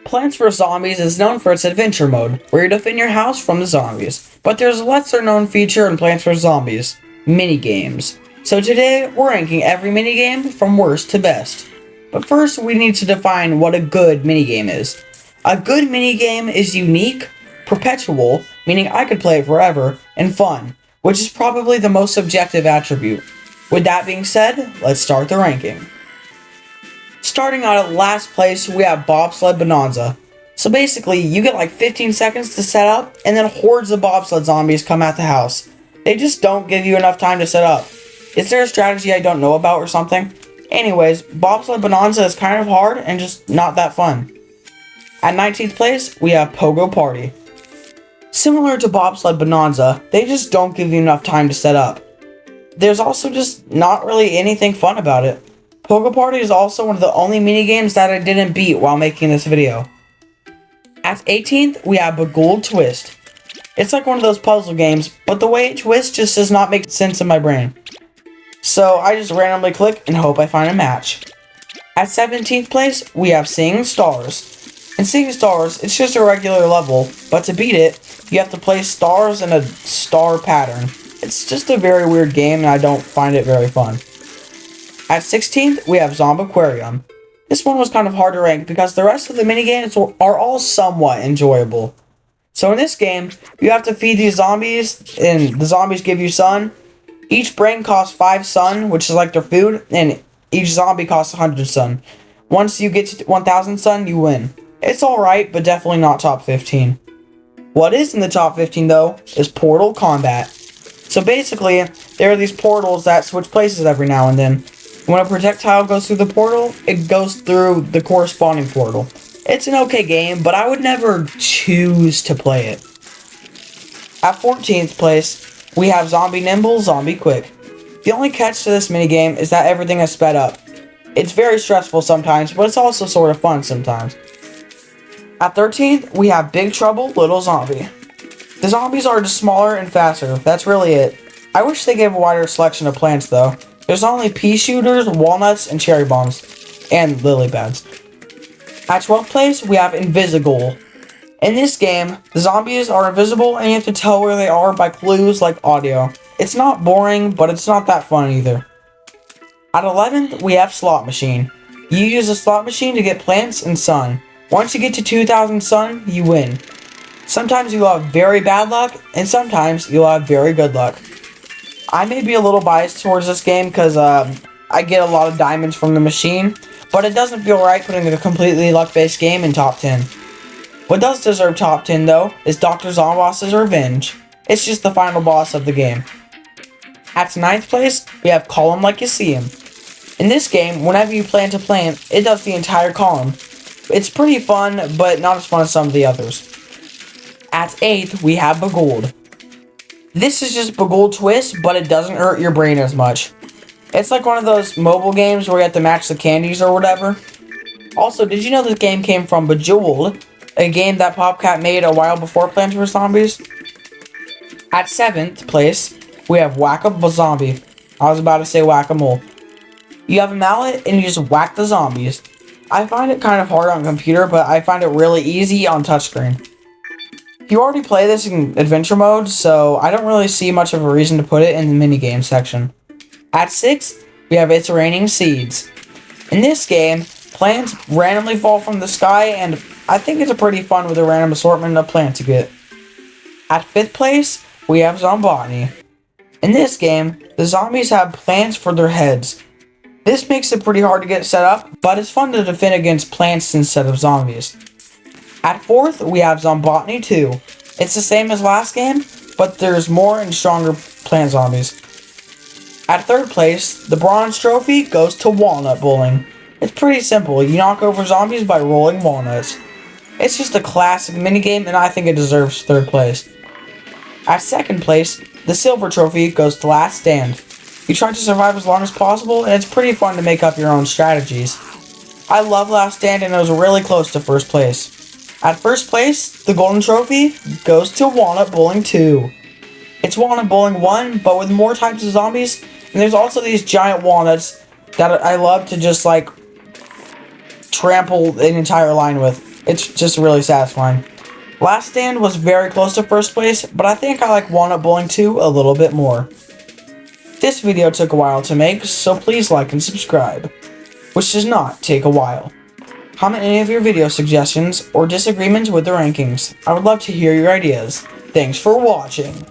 Plants vs. Zombies is known for its adventure mode, where you defend your house from the zombies. But there's a lesser known feature in Plants vs. Zombies, minigames. So today, we're ranking every minigame from worst to best. But first, we need to define what a good minigame is. A good minigame is unique, perpetual, meaning I could play it forever, and fun, which is probably the most subjective attribute. With that being said, let's start the ranking. Starting out at last place, we have Bobsled Bonanza. So basically, you get like 15 seconds to set up, and then hordes of bobsled zombies come at the house. They just don't give you enough time to set up. Is there a strategy I don't know about or something? Anyways, Bobsled Bonanza is kind of hard and just not that fun. At 19th place, we have Pogo Party. Similar to Bobsled Bonanza, they just don't give you enough time to set up. There's also just not really anything fun about it. Pogo Party is also one of the only minigames that I didn't beat while making this video. At 18th, we have Begooled Twist. It's like one of those puzzle games, but the way it twists just does not make sense in my brain. So I just randomly click and hope I find a match. At 17th place, we have Singing Stars. In Singing Stars, it's just a regular level, but to beat it, you have to place stars in a star pattern. It's just a very weird game and I don't find it very fun. At 16th, we have Zombaquarium. This one was kind of hard to rank because the rest of the minigames are all somewhat enjoyable. So in this game, you have to feed these zombies, and the zombies give you sun. Each brain costs 5 sun, which is like their food, and each zombie costs 100 sun. Once you get to 1000 sun, you win. It's alright, but definitely not top 15. What is in the top 15 though, is Portal Combat. So basically, there are these portals that switch places every now and then. When a projectile goes through the portal, it goes through the corresponding portal. It's an okay game, but I would never choose to play it. At 14th place, we have Zombie Nimble, Zombie Quick. The only catch to this minigame is that everything is sped up. It's very stressful sometimes, but it's also sort of fun sometimes. At 13th, we have Big Trouble, Little Zombie. The zombies are just smaller and faster, that's really it. I wish they gave a wider selection of plants though. There's only pea shooters, walnuts, and cherry bombs, and lily pads. At 12th place, we have Invisigoal. In this game, the zombies are invisible and you have to tell where they are by clues like audio. It's not boring, but it's not that fun either. At 11th, we have Slot Machine. You use a slot machine to get plants and sun. Once you get to 2000 sun, you win. Sometimes you'll have very bad luck, and sometimes you'll have very good luck. I may be a little biased towards this game because I get a lot of diamonds from the machine, but it doesn't feel right putting a completely luck-based game in top 10. What does deserve top 10 though is Dr. Zomboss's Revenge. It's just the final boss of the game. At 9th place, we have Call 'em Like You See 'em. In this game, whenever you plant a plant, it does the entire column. It's pretty fun, but not as fun as some of the others. At 8th, we have Begooled. This is just Begooled Twist, but it doesn't hurt your brain as much. It's like one of those mobile games where you have to match the candies or whatever. Also, did you know this game came from Bejeweled, a game that PopCat made a while before Plants vs. Zombies? At 7th place, we have Whack-A-Zombie. I was about to say Whack-A-Mole. You have a mallet and you just whack the zombies. I find it kind of hard on computer, but I find it really easy on touchscreen. You already play this in adventure mode, so I don't really see much of a reason to put it in the minigame section. At 6th, we have It's Raining Seeds. In this game, plants randomly fall from the sky, and I think it's pretty fun with a random assortment of plants you get. At 5th place, we have Zombotany. In this game, the zombies have plants for their heads. This makes it pretty hard to get set up, but it's fun to defend against plants instead of zombies. At 4th, we have Zombotany 2. It's the same as last game, but there's more and stronger plant zombies. At 3rd place, the bronze trophy goes to Walnut Bowling. It's pretty simple, you knock over zombies by rolling walnuts. It's just a classic minigame and I think it deserves 3rd place. At 2nd place, the silver trophy goes to Last Stand. You try to survive as long as possible and it's pretty fun to make up your own strategies. I love Last Stand and it was really close to 1st place. At 1st place, the golden trophy goes to Walnut Bowling 2. It's Walnut Bowling 1, but with more types of zombies, and there's also these giant walnuts that I love to just like trample an entire line with. It's just really satisfying. Last Stand was very close to first place, but I think I like Walnut Bowling 2 a little bit more. This video took a while to make, so please like and subscribe, which does not take a while. Comment any of your video suggestions or disagreements with the rankings. I would love to hear your ideas. Thanks for watching.